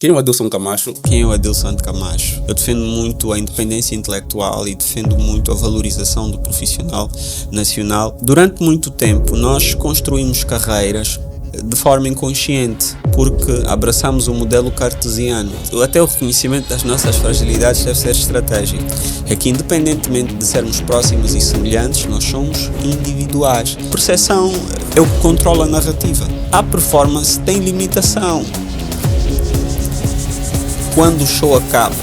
Quem é o Adilson Camacho? Quem é o Adilson Camacho? Eu defendo muito a independência intelectual e defendo muito a valorização do profissional nacional. Durante muito tempo nós construímos carreiras de forma inconsciente, porque abraçamos o modelo cartesiano. Até o reconhecimento das nossas fragilidades deve ser estratégico. É que independentemente de sermos próximos e semelhantes, nós somos individuais. A percepção é o que controla a narrativa. A performance tem limitação. Quando o show acaba,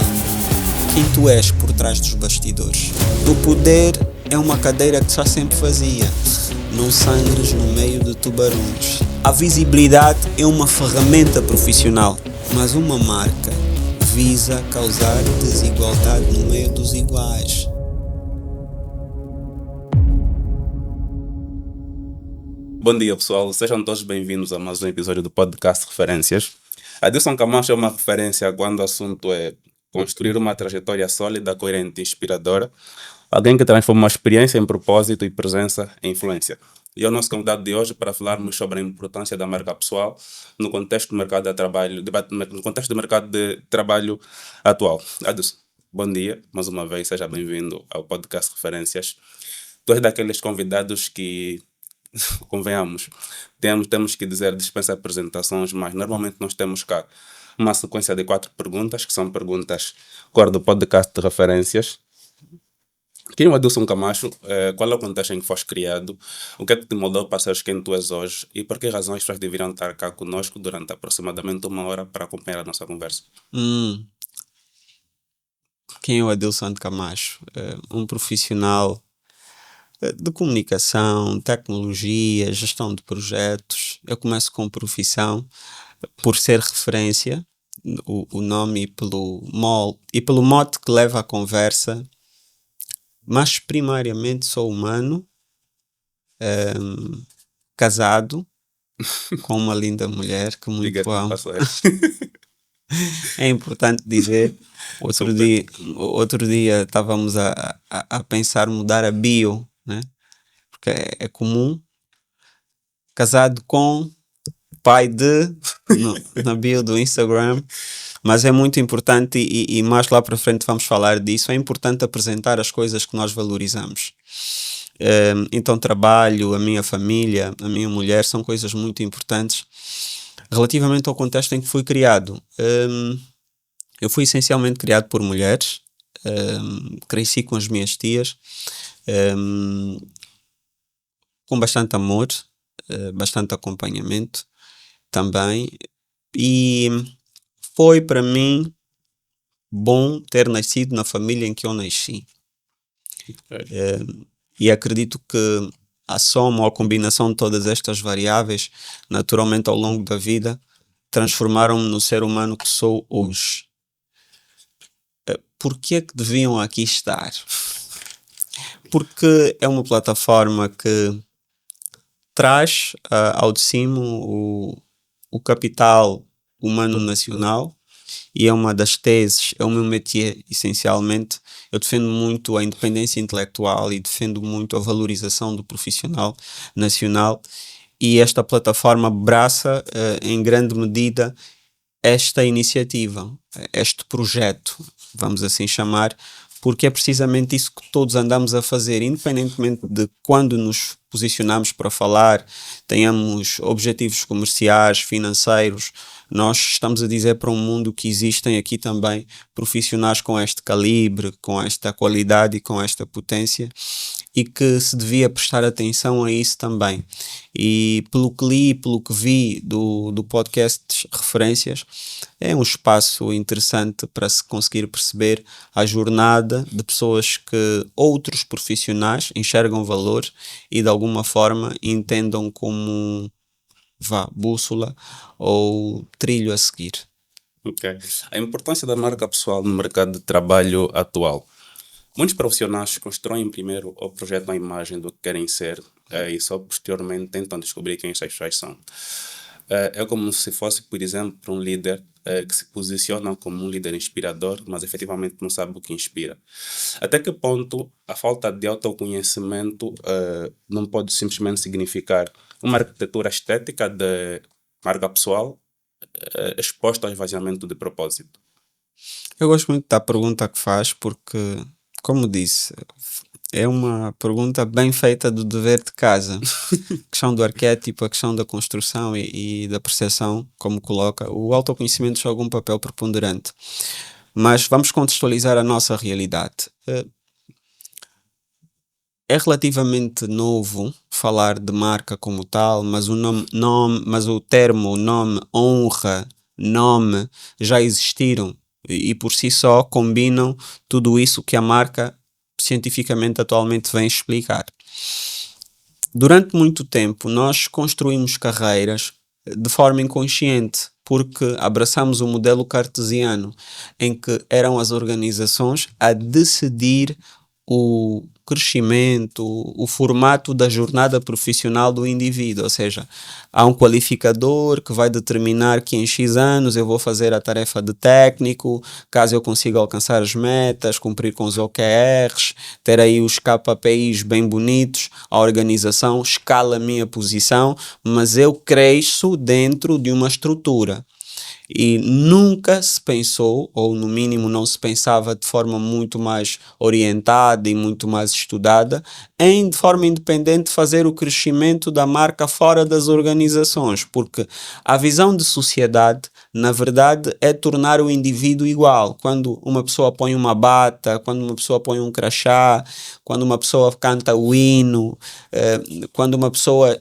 quem tu és por trás dos bastidores? O poder é uma cadeira que está sempre vazia. Não sangres no meio de tubarões. A visibilidade é uma ferramenta profissional, mas uma marca visa causar desigualdade no meio dos iguais. Bom dia, pessoal. Sejam todos bem-vindos a mais um episódio do podcast Referências. Adilson Camacho é uma referência quando o assunto é construir uma trajetória sólida, coerente e inspiradora. Alguém que transforma uma experiência em propósito e presença em influência. E é o nosso convidado de hoje para falarmos sobre a importância da marca pessoal no contexto do mercado de trabalho, no contexto do mercado de trabalho atual. Adilson, bom dia. Mais uma vez, seja bem-vindo ao podcast Referências. Tu és daqueles convidados que, convenhamos, temos que dizer dispensa apresentações, mas normalmente nós temos cá uma sequência de 4 perguntas, que são perguntas cor do podcast de referências. Quem é o Adilson Camacho? Qual é o contexto em que foste criado? O que é que te moldou para seres quem tu és hoje? E por que razões as pessoas deveriam estar cá conosco durante aproximadamente 1 hora para acompanhar a nossa conversa? Quem é o Adilson Camacho? Um profissional de comunicação, tecnologia, gestão de projetos. Eu começo com profissão por ser referência, o nome e pelo mote que leva a conversa, mas primariamente sou humano, casado com uma linda mulher que muito amo. É importante dizer, outro dia estávamos a pensar mudar a bio, né? Porque é comum, casado com, pai de, na bio do Instagram, mas é muito importante e mais lá para frente vamos falar disso, é importante apresentar as coisas que nós valorizamos. Então trabalho, a minha família, a minha mulher são coisas muito importantes relativamente ao contexto em que fui criado. Eu fui essencialmente criado por mulheres, cresci com as minhas tias, com bastante amor, bastante acompanhamento também, e foi para mim bom ter nascido na família em que eu nasci. E acredito que a soma ou a combinação de todas estas variáveis, naturalmente ao longo da vida, transformaram-me no ser humano que sou hoje. Por que é que deviam aqui estar? Porque é uma plataforma que traz ao de cima o capital humano nacional e é uma das teses, é o meu métier essencialmente. Eu defendo muito a independência intelectual e defendo muito a valorização do profissional nacional e esta plataforma abraça em grande medida esta iniciativa, este projeto, vamos assim chamar, porque é precisamente isso que todos andamos a fazer, independentemente de quando nos posicionamos para falar, tenhamos objetivos comerciais, financeiros, nós estamos a dizer para o mundo que existem aqui também profissionais com este calibre, com esta qualidade e com esta potência e que se devia prestar atenção a isso também. E pelo que li, pelo que vi do podcast Referências, é um espaço interessante para se conseguir perceber a jornada de pessoas que outros profissionais enxergam valor e de alguma forma entendam como bússola ou trilho a seguir. Ok. A importância da marca pessoal no mercado de trabalho atual. Muitos profissionais constroem primeiro ou projetam a imagem do que querem ser e só posteriormente tentam descobrir quem essas pessoas são. É como se fosse, por exemplo, um líder que se posiciona como um líder inspirador, mas efetivamente não sabe o que inspira. Até que ponto a falta de autoconhecimento não pode simplesmente significar uma arquitetura estética de marca pessoal exposto ao esvaziamento de propósito? Eu gosto muito da pergunta que faz porque, como disse, é uma pergunta bem feita do dever de casa. A questão do arquétipo, a questão da construção e da percepção, como coloca, o autoconhecimento joga um papel preponderante. Mas vamos contextualizar a nossa realidade. É relativamente novo falar de marca como tal, mas o mas o termo, o nome, honra, nome, já existiram e por si só combinam tudo isso que a marca cientificamente atualmente vem explicar. Durante muito tempo nós construímos carreiras de forma inconsciente, porque abraçamos o modelo cartesiano, em que eram as organizações a decidir o crescimento, o formato da jornada profissional do indivíduo, ou seja, há um qualificador que vai determinar que em X anos eu vou fazer a tarefa de técnico, caso eu consiga alcançar as metas, cumprir com os OKRs, ter aí os KPIs bem bonitos, a organização escala a minha posição, mas eu cresço dentro de uma estrutura. E nunca se pensou, ou no mínimo não se pensava de forma muito mais orientada e muito mais estudada, em de forma independente fazer o crescimento da marca fora das organizações, porque a visão de sociedade, na verdade, é tornar o indivíduo igual. Quando uma pessoa põe uma bata, quando uma pessoa põe um crachá, quando uma pessoa canta o hino, quando uma pessoa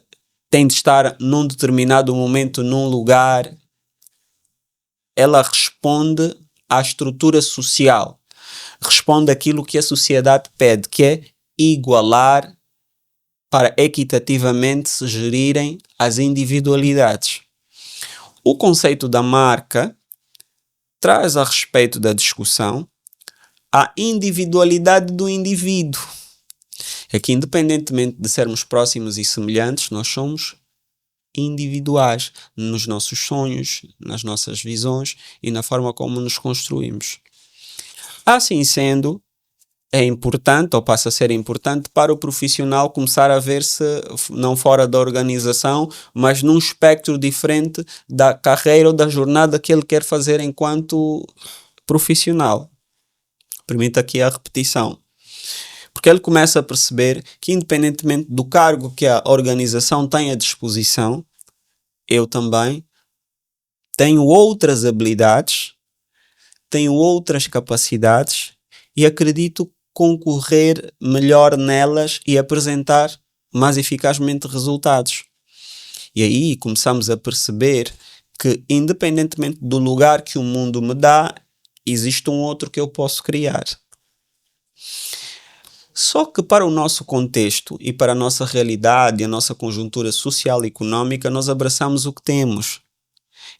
tem de estar num determinado momento, num lugar, ela responde à estrutura social, responde àquilo que a sociedade pede, que é igualar para equitativamente se gerirem as individualidades. O conceito da marca traz a respeito da discussão a individualidade do indivíduo. É que, independentemente de sermos próximos e semelhantes, nós somos individuais nos nossos sonhos, nas nossas visões e na forma como nos construímos. Assim sendo, é importante, ou passa a ser importante, para o profissional começar a ver-se não fora da organização, mas num espectro diferente da carreira ou da jornada que ele quer fazer enquanto profissional. Permito aqui a repetição. Porque ele começa a perceber que, independentemente do cargo que a organização tem à disposição, eu também tenho outras habilidades, tenho outras capacidades e acredito concorrer melhor nelas e apresentar mais eficazmente resultados. E aí começamos a perceber que, independentemente do lugar que o mundo me dá, existe um outro que eu posso criar. Só que para o nosso contexto e para a nossa realidade e a nossa conjuntura social e económica, nós abraçamos o que temos.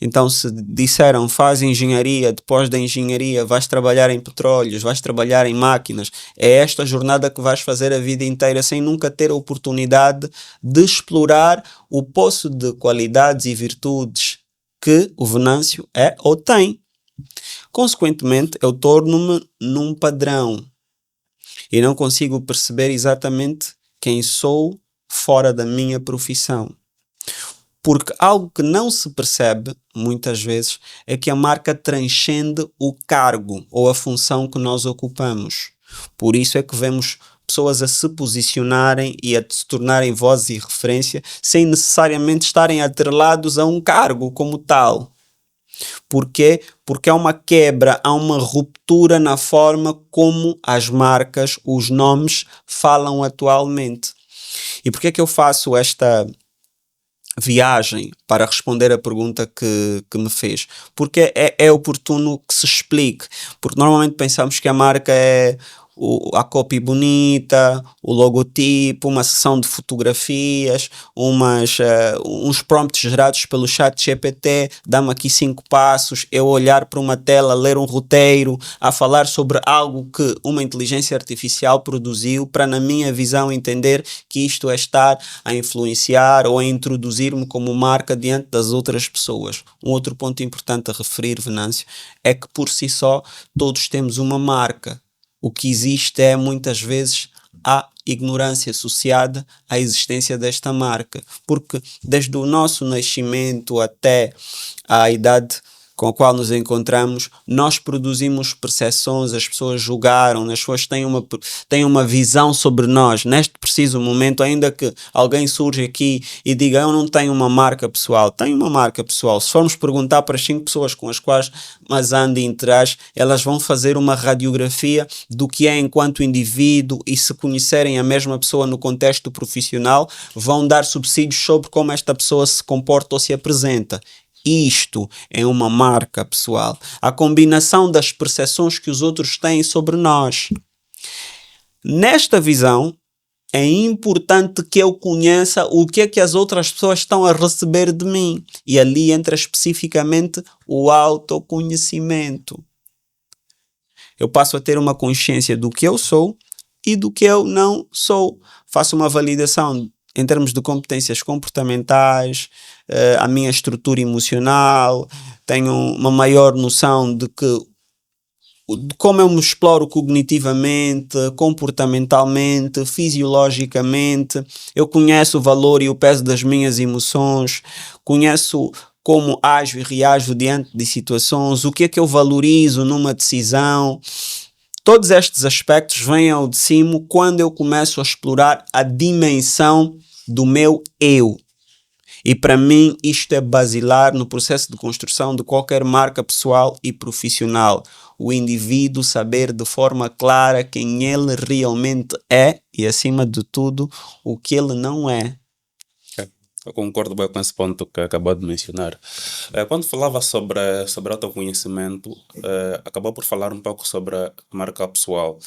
Então, se disseram faz engenharia, depois da engenharia vais trabalhar em petróleos, vais trabalhar em máquinas, é esta jornada que vais fazer a vida inteira sem nunca ter a oportunidade de explorar o poço de qualidades e virtudes que o Venâncio é ou tem. Consequentemente, eu torno-me num padrão e não consigo perceber exatamente quem sou fora da minha profissão. Porque algo que não se percebe, muitas vezes, é que a marca transcende o cargo ou a função que nós ocupamos. Por isso é que vemos pessoas a se posicionarem e a se tornarem vozes e referência sem necessariamente estarem atrelados a um cargo como tal. Porquê? Porque há uma quebra, há uma ruptura na forma como as marcas, os nomes falam atualmente. E porquê é que eu faço esta viagem para responder a pergunta que me fez? Porque é oportuno que se explique. Porque normalmente pensamos que a marca é a copy bonita, o logotipo, uma sessão de fotografias, uns prompts gerados pelo chat GPT, dá-me aqui 5 passos, eu olhar para uma tela, ler um roteiro, a falar sobre algo que uma inteligência artificial produziu para, na minha visão, entender que isto é estar a influenciar ou a introduzir-me como marca diante das outras pessoas. Um outro ponto importante a referir, Venâncio, é que por si só todos temos uma marca. O que existe é, muitas vezes, a ignorância associada à existência desta marca. Porque desde o nosso nascimento até a idade com a qual nos encontramos, nós produzimos percepções, as pessoas julgaram, as pessoas têm uma visão sobre nós. Neste preciso momento, ainda que alguém surja aqui e diga, eu não tenho uma marca pessoal. Tenho uma marca pessoal. Se formos perguntar para as 5 pessoas com as quais mais ando e interajo, elas vão fazer uma radiografia do que é enquanto indivíduo, e se conhecerem a mesma pessoa no contexto profissional, vão dar subsídios sobre como esta pessoa se comporta ou se apresenta. Isto é uma marca pessoal. A combinação das percepções que os outros têm sobre nós. Nesta visão, é importante que eu conheça o que é que as outras pessoas estão a receber de mim. E ali entra especificamente o autoconhecimento. Eu passo a ter uma consciência do que eu sou e do que eu não sou. Faço uma validação em termos de competências comportamentais, a minha estrutura emocional, tenho uma maior noção de como eu me exploro cognitivamente, comportamentalmente, fisiologicamente. Eu conheço o valor e o peso das minhas emoções, conheço como ajo e reajo diante de situações, o que é que eu valorizo numa decisão. Todos estes aspectos vêm ao de cima quando eu começo a explorar a dimensão do meu eu. E para mim isto é basilar no processo de construção de qualquer marca pessoal e profissional. O indivíduo saber de forma clara quem ele realmente é e, acima de tudo, o que ele não é. Eu concordo bem com esse ponto que acabou de mencionar. Quando falava sobre autoconhecimento, acabou por falar um pouco sobre a marca pessoal.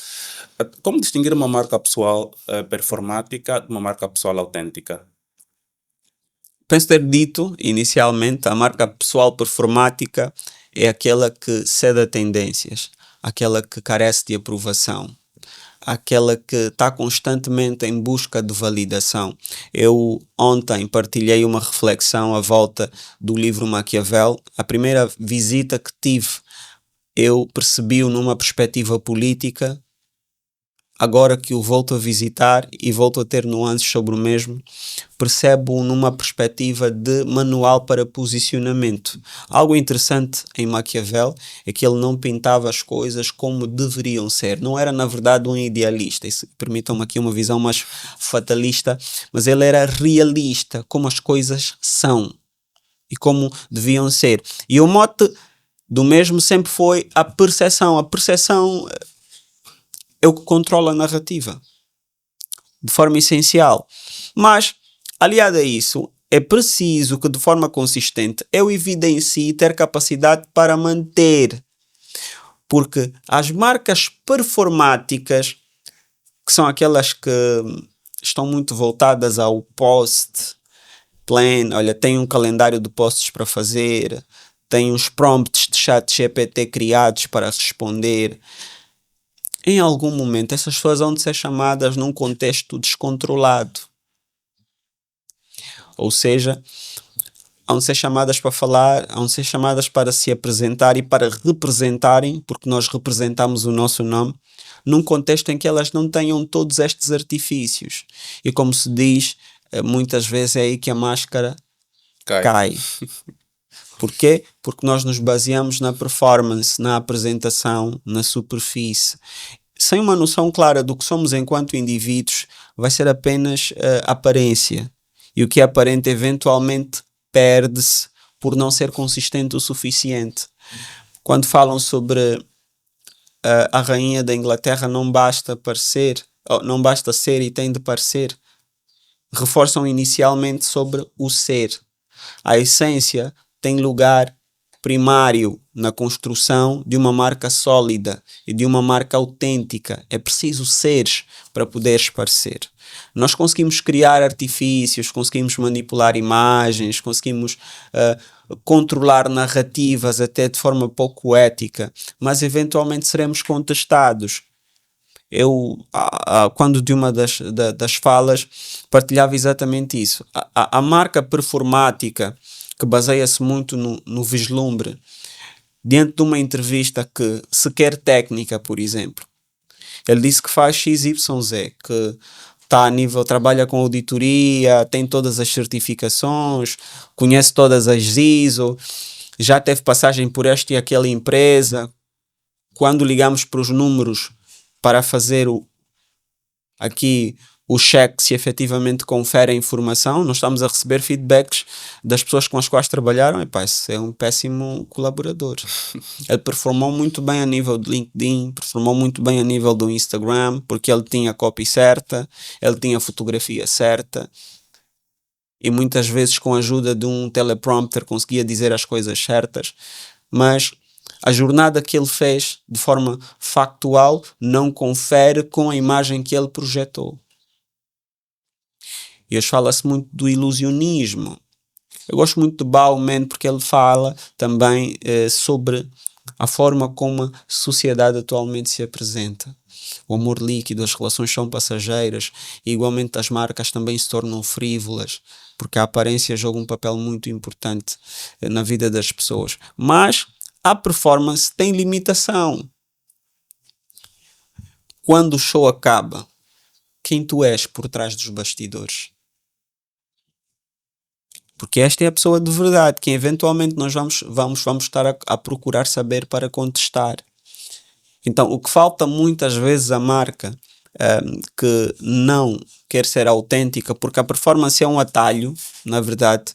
Como distinguir uma marca pessoal performática de uma marca pessoal autêntica? Penso ter dito inicialmente, a marca pessoal performática é aquela que cede a tendências, aquela que carece de aprovação, aquela que está constantemente em busca de validação. Eu ontem partilhei uma reflexão à volta do livro Maquiavel. A primeira visita que tive, eu percebi-o numa perspectiva política. Agora que o volto a visitar e volto a ter nuances sobre o mesmo, percebo numa perspectiva de manual para posicionamento. Algo interessante em Maquiavel é que ele não pintava as coisas como deveriam ser. Não era, na verdade, um idealista. Permitam-me aqui uma visão mais fatalista, mas ele era realista, como as coisas são e como deviam ser. E o mote do mesmo sempre foi a percepção. A percepção é o que controla a narrativa, de forma essencial. Mas, aliado a isso, é preciso que, de forma consistente, eu evidencie ter capacidade para manter. Porque as marcas performáticas, que são aquelas que estão muito voltadas ao post-plan, olha, tem um calendário de posts para fazer, tem uns prompts de chat GPT criados para responder. Em algum momento, essas pessoas vão ser chamadas num contexto descontrolado. Ou seja, vão ser chamadas para falar, vão ser chamadas para se apresentar e para representarem, porque nós representamos o nosso nome, num contexto em que elas não tenham todos estes artifícios. E como se diz, muitas vezes é aí que a máscara cai. Porquê? Porque nós nos baseamos na performance, na apresentação, na superfície. Sem uma noção clara do que somos enquanto indivíduos, vai ser apenas aparência. E o que é aparente eventualmente perde-se por não ser consistente o suficiente. Quando falam sobre a rainha da Inglaterra, não basta ser e tem de parecer. Reforçam inicialmente sobre o ser. A essência tem lugar primário na construção de uma marca sólida e de uma marca autêntica. É preciso seres para poderes parecer. Nós conseguimos criar artifícios, conseguimos manipular imagens, conseguimos controlar narrativas até de forma pouco ética, mas eventualmente seremos contestados. Eu, quando de uma das falas, partilhava exatamente isso. A marca performática, que baseia-se muito no vislumbre, diante de uma entrevista que se quer técnica, por exemplo, Ele disse que faz XYZ, que está a nível, trabalha com auditoria, tem todas as certificações, conhece todas as ISO, já teve passagem por esta e aquela empresa. Quando ligamos para os números para fazer aqui o cheque se efetivamente confere a informação, nós estamos a receber feedbacks das pessoas com as quais trabalharam. Epá, esse é um péssimo colaborador. Ele performou muito bem a nível do LinkedIn, performou muito bem a nível do Instagram, porque ele tinha a copy certa, ele tinha a fotografia certa e muitas vezes com a ajuda de um teleprompter conseguia dizer as coisas certas, mas a jornada que ele fez de forma factual não confere com a imagem que ele projetou. E hoje fala-se muito do ilusionismo. Eu gosto muito de Bauman porque ele fala também sobre a forma como a sociedade atualmente se apresenta. O amor líquido, as relações são passageiras, e igualmente as marcas também se tornam frívolas, porque a aparência joga um papel muito importante na vida das pessoas. Mas a performance tem limitação. Quando o show acaba, quem tu és por trás dos bastidores? Porque esta é a pessoa de verdade, que eventualmente nós vamos estar a procurar saber para contestar. Então, o que falta muitas vezes à marca que não quer ser autêntica, porque a performance é um atalho, na verdade,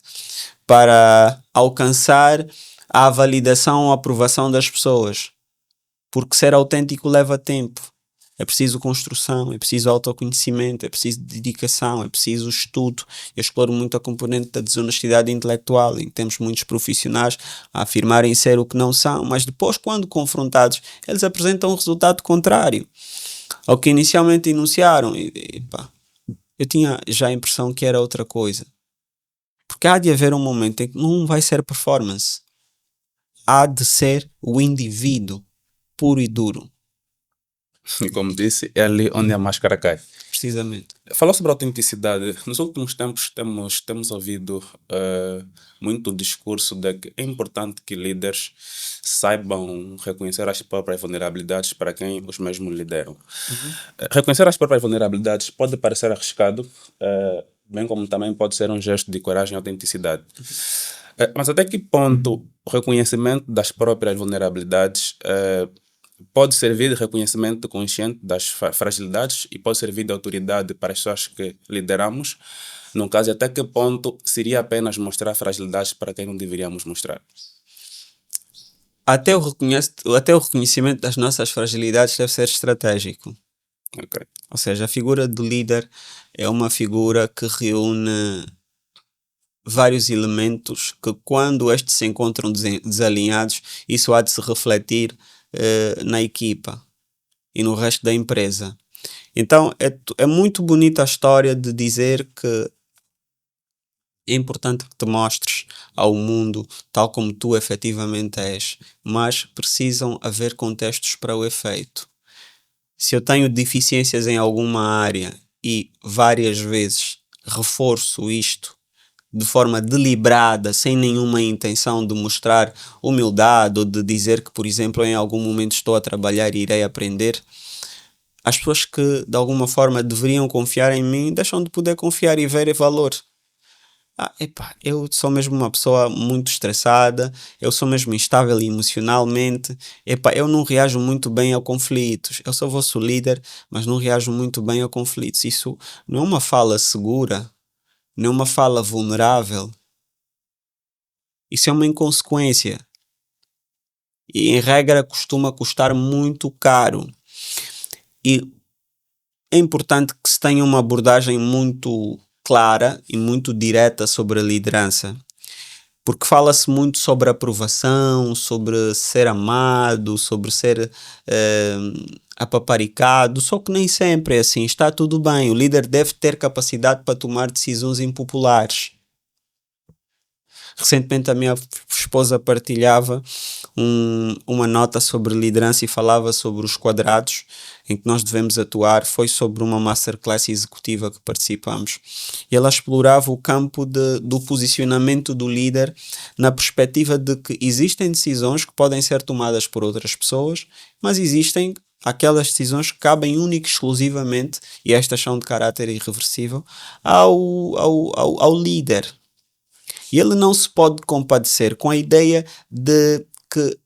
para alcançar a validação ou a aprovação das pessoas. Porque ser autêntico leva tempo. É preciso construção, é preciso autoconhecimento, é preciso dedicação, é preciso estudo. Eu exploro muito a componente da desonestidade intelectual, em que temos muitos profissionais a afirmarem ser o que não são, mas depois, quando confrontados, eles apresentam um resultado contrário ao que inicialmente enunciaram. Eu tinha já a impressão que era outra coisa. Porque há de haver um momento em que não vai ser performance. Há de ser o indivíduo puro e duro. E como disse, é ali onde a máscara cai. Precisamente. Falou sobre autenticidade. Nos últimos tempos temos ouvido muito o discurso de que é importante que líderes saibam reconhecer as próprias vulnerabilidades para quem os mesmos lideram. Reconhecer as próprias vulnerabilidades pode parecer arriscado, bem como também pode ser um gesto de coragem e autenticidade. Mas até que ponto o reconhecimento das próprias vulnerabilidades pode servir de reconhecimento consciente das fragilidades e pode servir de autoridade para as pessoas que lideramos, no caso, até que ponto seria apenas mostrar fragilidades para quem não deveríamos mostrar? Até o reconhecimento das nossas fragilidades deve ser estratégico. Okay. Ou seja, a figura do líder é uma figura que reúne vários elementos que, quando estes se encontram desalinhados, isso há de se refletir na equipa e no resto da empresa. Então é muito bonita a história de dizer que é importante que te mostres ao mundo tal como tu efetivamente és, mas precisam haver contextos para o efeito. Se eu tenho deficiências em alguma área e várias vezes reforço isto de forma deliberada, sem nenhuma intenção de mostrar humildade ou de dizer que, por exemplo, em algum momento estou a trabalhar e irei aprender, as pessoas que de alguma forma deveriam confiar em mim deixam de poder confiar e ver valor. Eu sou mesmo uma pessoa muito estressada, eu sou mesmo instável emocionalmente, eu não reajo muito bem a conflitos, eu sou vosso líder, mas não reajo muito bem a conflitos. Isso não é uma fala segura, não é uma fala vulnerável. Isso é uma inconsequência. E, em regra, costuma custar muito caro. E é importante que se tenha uma abordagem muito clara e muito direta sobre a liderança. Porque fala-se muito sobre aprovação, sobre ser amado, sobre ser apaparicado, só que nem sempre é assim. Está tudo bem, o líder deve ter capacidade para tomar decisões impopulares. Recentemente a minha esposa partilhava uma nota sobre liderança e falava sobre os quadrados em que nós devemos atuar. Foi sobre uma masterclass executiva que participamos. E ela explorava o campo do posicionamento do líder na perspectiva de que existem decisões que podem ser tomadas por outras pessoas, mas existem aquelas decisões que cabem única e exclusivamente, e estas são de caráter irreversível, ao líder. E ele não se pode compadecer com a ideia de que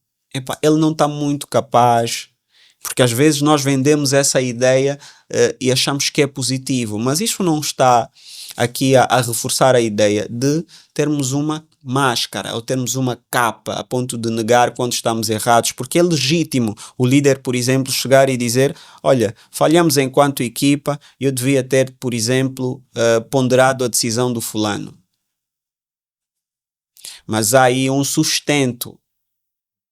ele não está muito capaz, porque às vezes nós vendemos essa ideia e achamos que é positivo, mas isso não está aqui a reforçar a ideia de termos uma máscara ou termos uma capa a ponto de negar quando estamos errados, porque é legítimo o líder, por exemplo, chegar e dizer: olha, falhamos enquanto equipa, eu devia ter, por exemplo, ponderado a decisão do fulano. Mas há aí um sustento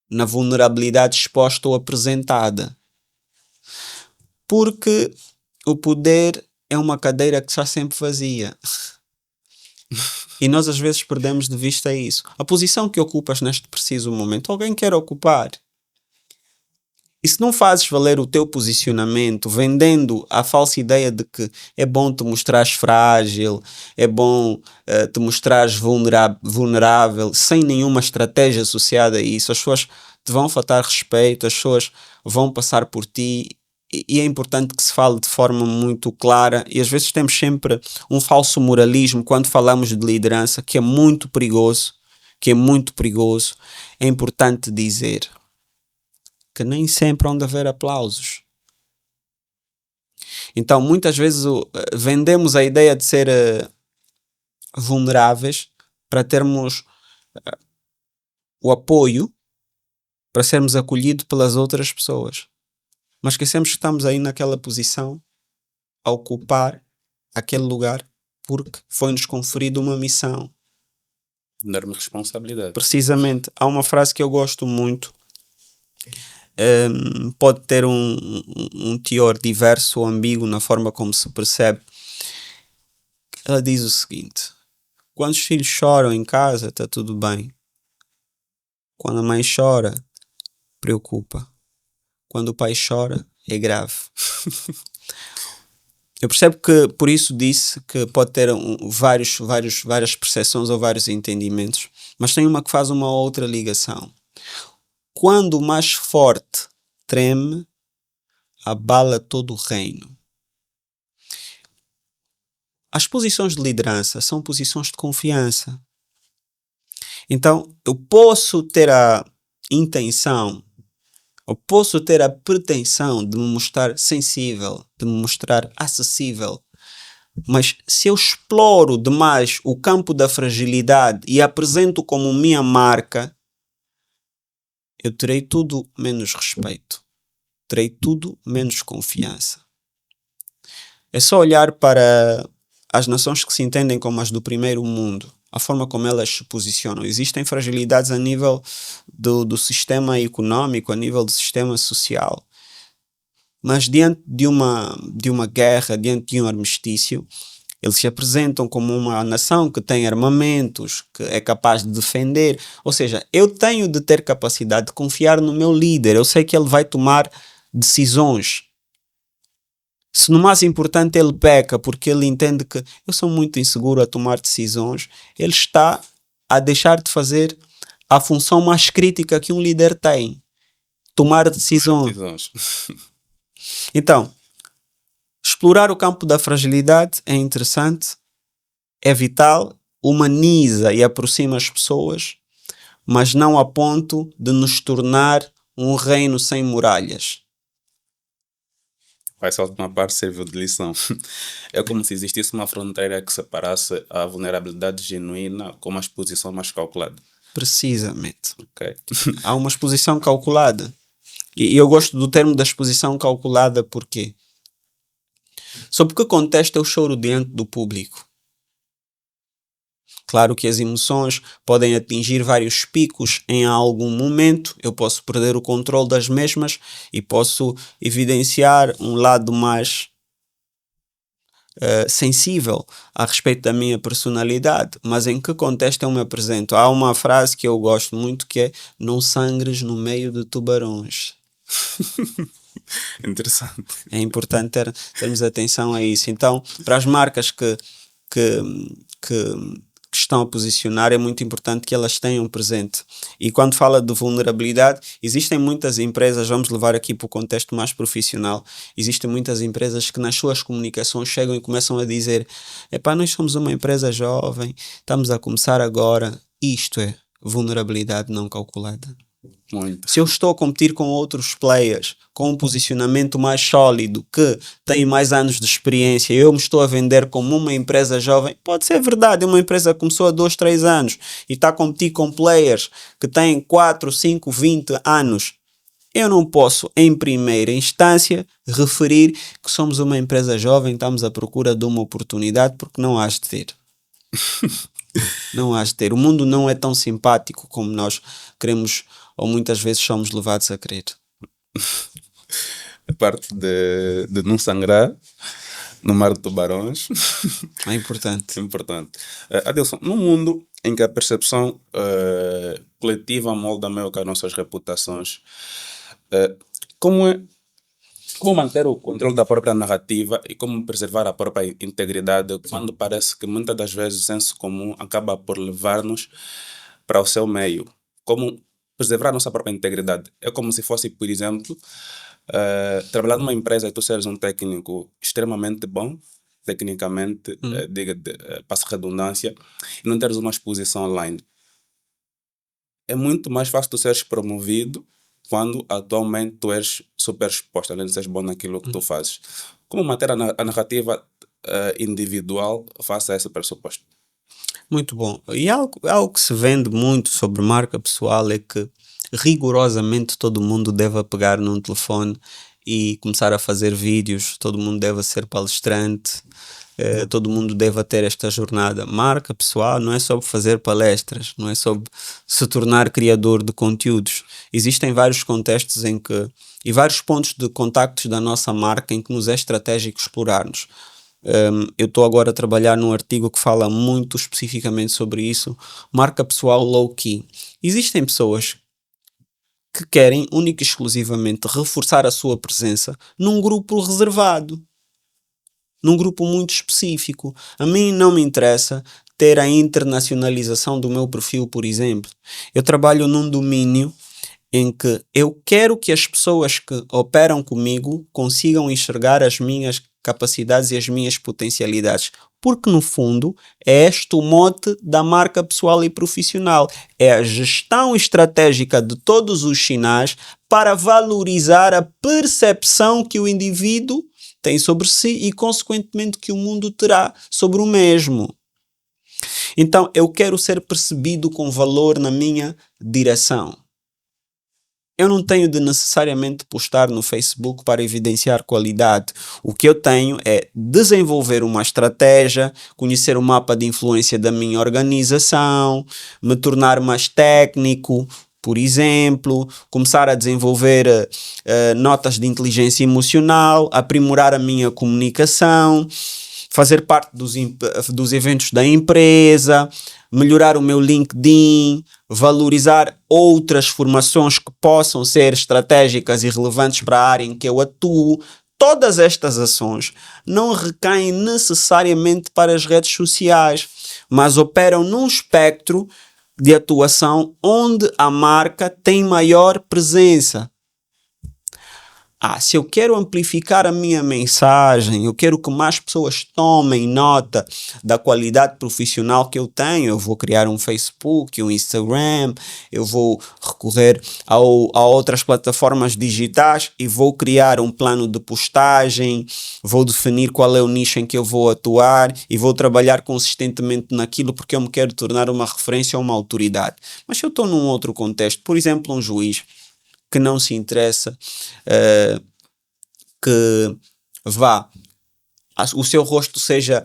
na vulnerabilidade exposta ou apresentada. Porque o poder é uma cadeira que está sempre vazia. E nós às vezes perdemos de vista isso. A posição que ocupas neste preciso momento, alguém quer ocupar. E se não fazes valer o teu posicionamento, vendendo a falsa ideia de que é bom te mostrares frágil, é bom te mostrares vulnerável, sem nenhuma estratégia associada a isso, as pessoas te vão faltar respeito, as pessoas vão passar por ti, e é importante que se fale de forma muito clara, e às vezes temos sempre um falso moralismo quando falamos de liderança, que é muito perigoso, É importante dizer que nem sempre hão de haver aplausos. Então, muitas vezes vendemos a ideia de ser vulneráveis para termos o apoio, para sermos acolhidos pelas outras pessoas. Mas esquecemos que estamos aí naquela posição a ocupar aquele lugar porque foi-nos conferida uma missão. Dar-me responsabilidade. Precisamente. Há uma frase que eu gosto muito. Pode ter um teor diverso ou ambíguo na forma como se percebe. Ela diz o seguinte: quando os filhos choram em casa, está tudo bem. Quando a mãe chora, preocupa. Quando o pai chora, é grave. Eu percebo que, por isso disse que pode ter várias percepções ou vários entendimentos, mas tem uma que faz uma outra ligação. Quando o mais forte treme, abala todo o reino. As posições de liderança são posições de confiança. Então, eu posso ter a intenção, eu posso ter a pretensão de me mostrar sensível, de me mostrar acessível, mas se eu exploro demais o campo da fragilidade e apresento como minha marca, eu terei tudo menos respeito, terei tudo menos confiança. É só olhar para as nações que se entendem como as do primeiro mundo, a forma como elas se posicionam. Existem fragilidades a nível do sistema econômico, a nível do sistema social. Mas diante de uma guerra, diante de um armistício, eles se apresentam como uma nação que tem armamentos, que é capaz de defender. Ou seja, eu tenho de ter capacidade de confiar no meu líder. Eu sei que ele vai tomar decisões. Se no mais importante ele peca porque ele entende que eu sou muito inseguro a tomar decisões, ele está a deixar de fazer a função mais crítica que um líder tem: tomar decisões. Então, explorar o campo da fragilidade é interessante, é vital, humaniza e aproxima as pessoas, mas não a ponto de nos tornar um reino sem muralhas. Essa última parte serviu de lição. É como se existisse uma fronteira que separasse a vulnerabilidade genuína com uma exposição mais calculada. Precisamente. Okay. Há uma exposição calculada. E eu gosto do termo da exposição calculada porque sob que contexto eu choro diante do público? Claro que as emoções podem atingir vários picos em algum momento, eu posso perder o controle das mesmas e posso evidenciar um lado mais sensível a respeito da minha personalidade. Mas em que contexto eu me apresento? Há uma frase que eu gosto muito que é: não sangres no meio de tubarões. Interessante. É importante termos atenção a isso. Então, para as marcas que que estão a posicionar, é muito importante que elas tenham presente. E quando fala de vulnerabilidade, existem muitas empresas, vamos levar aqui para o contexto mais profissional, existem muitas empresas que nas suas comunicações chegam e começam a dizer: epá, nós somos uma empresa jovem, estamos a começar agora. Isto é vulnerabilidade não calculada. Muito. Se eu estou a competir com outros players com um posicionamento mais sólido, que têm mais anos de experiência, eu me estou a vender como uma empresa jovem, pode ser verdade, uma empresa que começou há 2, 3 anos e está a competir com players que têm 4, 5, 20 anos. Eu não posso, em primeira instância, referir que somos uma empresa jovem, estamos à procura de uma oportunidade, porque não hás de ter. Não hás de ter. O mundo não é tão simpático como nós queremos ou muitas vezes somos levados a crer. A parte de não sangrar no mar de tubarões É importante. é importante. Adilson, num mundo em que a percepção coletiva molda meio que as nossas reputações, como manter o controle da própria narrativa e como preservar a própria integridade quando parece que muitas das vezes o senso comum acaba por levar-nos para o seu meio? Como preservar a nossa própria integridade? É como se fosse, por exemplo, trabalhar numa empresa e tu seres um técnico extremamente bom, tecnicamente, passa redundância, e não teres uma exposição online. É muito mais fácil tu seres promovido quando atualmente tu és super exposto, além de seres bom naquilo que tu fazes. Como manter a narrativa individual face a esse pressuposto? Muito bom. E algo que se vende muito sobre marca pessoal é que rigorosamente todo mundo deve pegar num telefone e começar a fazer vídeos, todo mundo deve ser palestrante, todo mundo deve ter esta jornada. Marca pessoal não é sobre fazer palestras, não é sobre se tornar criador de conteúdos. Existem vários contextos e vários pontos de contactos da nossa marca em que nos é estratégico explorarmos. Eu estou agora a trabalhar num artigo que fala muito especificamente sobre isso, marca pessoal low-key. Existem pessoas que querem única e exclusivamente reforçar a sua presença num grupo reservado, num grupo muito específico. A mim não me interessa ter a internacionalização do meu perfil, por exemplo. Eu trabalho num domínio em que eu quero que as pessoas que operam comigo consigam enxergar as minhas capacidades e as minhas potencialidades. Porque, no fundo, é este o mote da marca pessoal e profissional. É a gestão estratégica de todos os sinais para valorizar a percepção que o indivíduo tem sobre si e, consequentemente, que o mundo terá sobre o mesmo. Então, eu quero ser percebido com valor na minha direção. Eu não tenho de necessariamente postar no Facebook para evidenciar qualidade. O que eu tenho é desenvolver uma estratégia, conhecer o mapa de influência da minha organização, me tornar mais técnico, por exemplo, começar a desenvolver notas de inteligência emocional, aprimorar a minha comunicação, fazer parte dos eventos da empresa, melhorar o meu LinkedIn, valorizar outras formações que possam ser estratégicas e relevantes para a área em que eu atuo. Todas estas ações não recaem necessariamente para as redes sociais, mas operam num espectro de atuação onde a marca tem maior presença. Se eu quero amplificar a minha mensagem, eu quero que mais pessoas tomem nota da qualidade profissional que eu tenho, eu vou criar um Facebook, um Instagram, eu vou recorrer a outras plataformas digitais e vou criar um plano de postagem, vou definir qual é o nicho em que eu vou atuar e vou trabalhar consistentemente naquilo porque eu me quero tornar uma referência ou uma autoridade. Mas se eu estou num outro contexto, por exemplo, um juiz que não se interessa que o seu rosto seja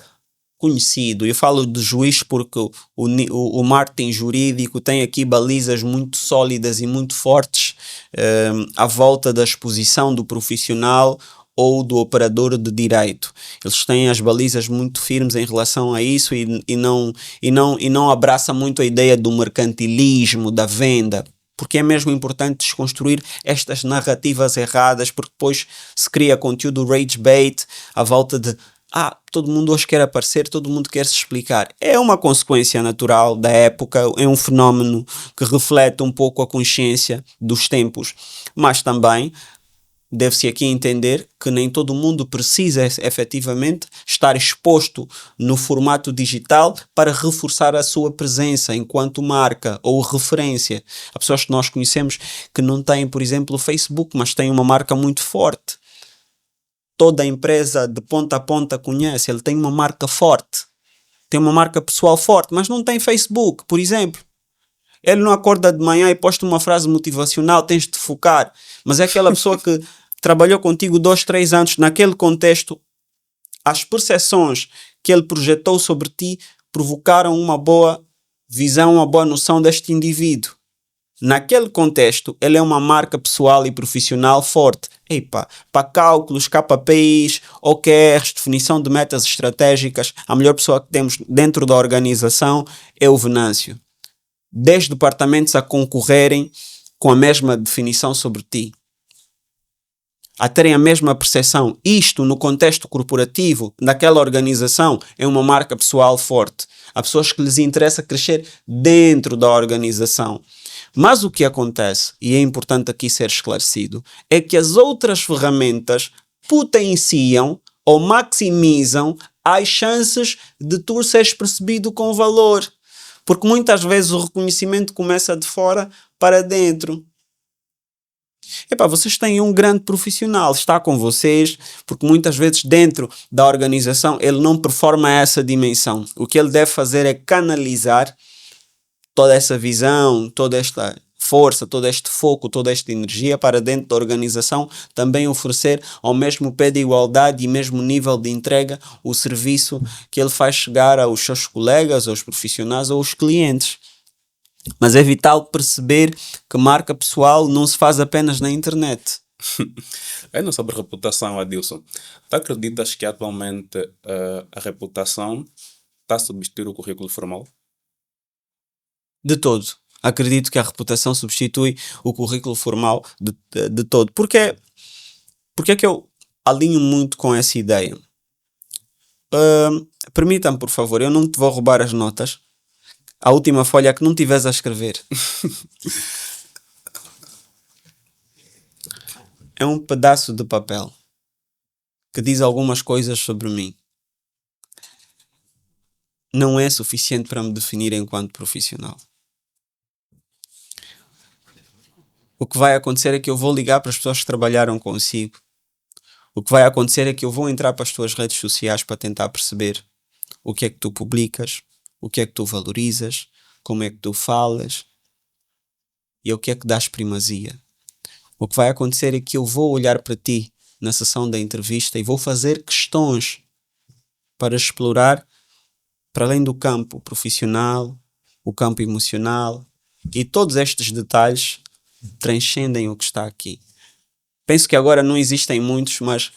conhecido. Eu falo de juiz porque o marketing jurídico tem aqui balizas muito sólidas e muito fortes à volta da exposição do profissional ou do operador de direito. Eles têm as balizas muito firmes em relação a isso e não abraça muito a ideia do mercantilismo, da venda. Porque é mesmo importante desconstruir estas narrativas erradas, porque depois se cria conteúdo rage bait à volta de todo mundo hoje quer aparecer, todo mundo quer se explicar. É uma consequência natural da época, é um fenómeno que reflete um pouco a consciência dos tempos, mas também deve-se aqui entender que nem todo mundo precisa efetivamente estar exposto no formato digital para reforçar a sua presença enquanto marca ou referência. Há pessoas que nós conhecemos que não têm, por exemplo, o Facebook, mas têm uma marca muito forte. Toda a empresa de ponta a ponta conhece, ele tem uma marca forte, tem uma marca pessoal forte, mas não tem Facebook, por exemplo. Ele não acorda de manhã e posta uma frase motivacional, tens de focar, mas é aquela pessoa que trabalhou contigo 2, 3 anos naquele contexto, as percepções que ele projetou sobre ti provocaram uma boa visão, uma boa noção deste indivíduo. Naquele contexto, ele é uma marca pessoal e profissional forte. Para cálculos, KPIs, OKRs, definição de metas estratégicas, a melhor pessoa que temos dentro da organização é o Venâncio. 10 departamentos a concorrerem com a mesma definição sobre ti, a terem a mesma percepção. Isto, no contexto corporativo daquela organização, é uma marca pessoal forte. Há pessoas que lhes interessa crescer dentro da organização. Mas o que acontece, e é importante aqui ser esclarecido, é que as outras ferramentas potenciam ou maximizam as chances de tu seres percebido com valor. Porque muitas vezes o reconhecimento começa de fora para dentro. Vocês têm um grande profissional, está com vocês, porque muitas vezes dentro da organização ele não performa essa dimensão. O que ele deve fazer é canalizar toda essa visão, toda esta força, todo este foco, toda esta energia para dentro da organização, também oferecer ao mesmo pé de igualdade e mesmo nível de entrega o serviço que ele faz chegar aos seus colegas, aos profissionais ou aos clientes. Mas é vital perceber que marca pessoal não se faz apenas na internet. Ainda sobre reputação, Adilson, tu acreditas que atualmente a reputação está a substituir o currículo formal? De todo. Acredito que a reputação substitui o currículo formal de todo. Porque é que eu alinho muito com essa ideia? Permita-me, por favor, eu não te vou roubar as notas. A última folha que não tiveres a escrever. É um pedaço de papel que diz algumas coisas sobre mim. Não é suficiente para me definir enquanto profissional. O que vai acontecer é que eu vou ligar para as pessoas que trabalharam consigo. O que vai acontecer é que eu vou entrar para as tuas redes sociais para tentar perceber o que é que tu publicas, o que é que tu valorizas, como é que tu falas e o que é que dás primazia. O que vai acontecer é que eu vou olhar para ti na sessão da entrevista e vou fazer questões para explorar para além do campo profissional, o campo emocional, e todos estes detalhes transcendem o que está aqui. Penso que agora não existem muitos, mas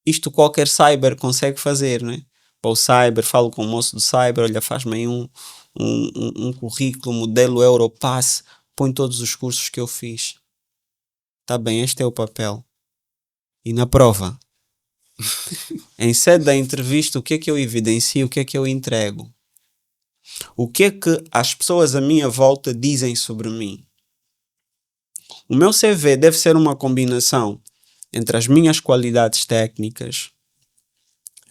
isto qualquer cyber consegue fazer, né? Para o cyber, falo com o moço do cyber, olha, faz-me aí um currículo, modelo Europass, põe todos os cursos que eu fiz. Tá bem, este é o papel. E na prova? Em sede da entrevista, o que é que eu evidencio, o que é que eu entrego? O que é que as pessoas à minha volta dizem sobre mim? O meu CV deve ser uma combinação entre as minhas qualidades técnicas,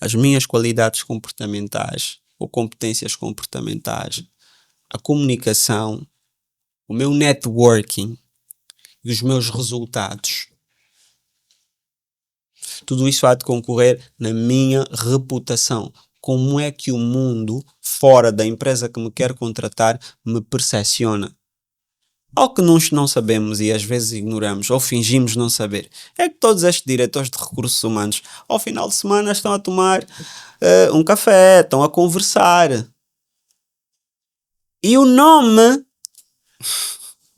as minhas qualidades comportamentais ou competências comportamentais, a comunicação, o meu networking e os meus resultados. Tudo isso há de concorrer na minha reputação. Como é que o mundo, fora da empresa que me quer contratar, me percepciona? Algo que nós não sabemos e às vezes ignoramos ou fingimos não saber é que todos estes diretores de recursos humanos ao final de semana estão a tomar um café, estão a conversar. E o nome